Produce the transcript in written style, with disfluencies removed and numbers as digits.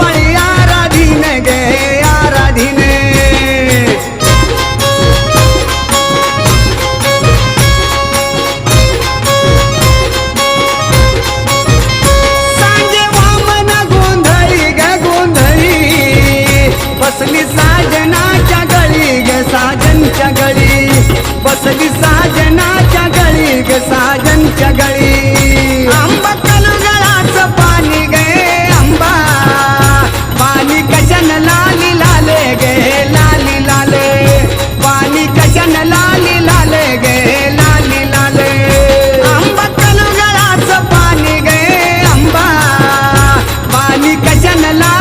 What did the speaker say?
बळी आराधीने गे आराधीने सांगे वामन गोंधळी ग गोंधळी बसली साजनाच्या गळी ग साजनच्या गळी बसली साज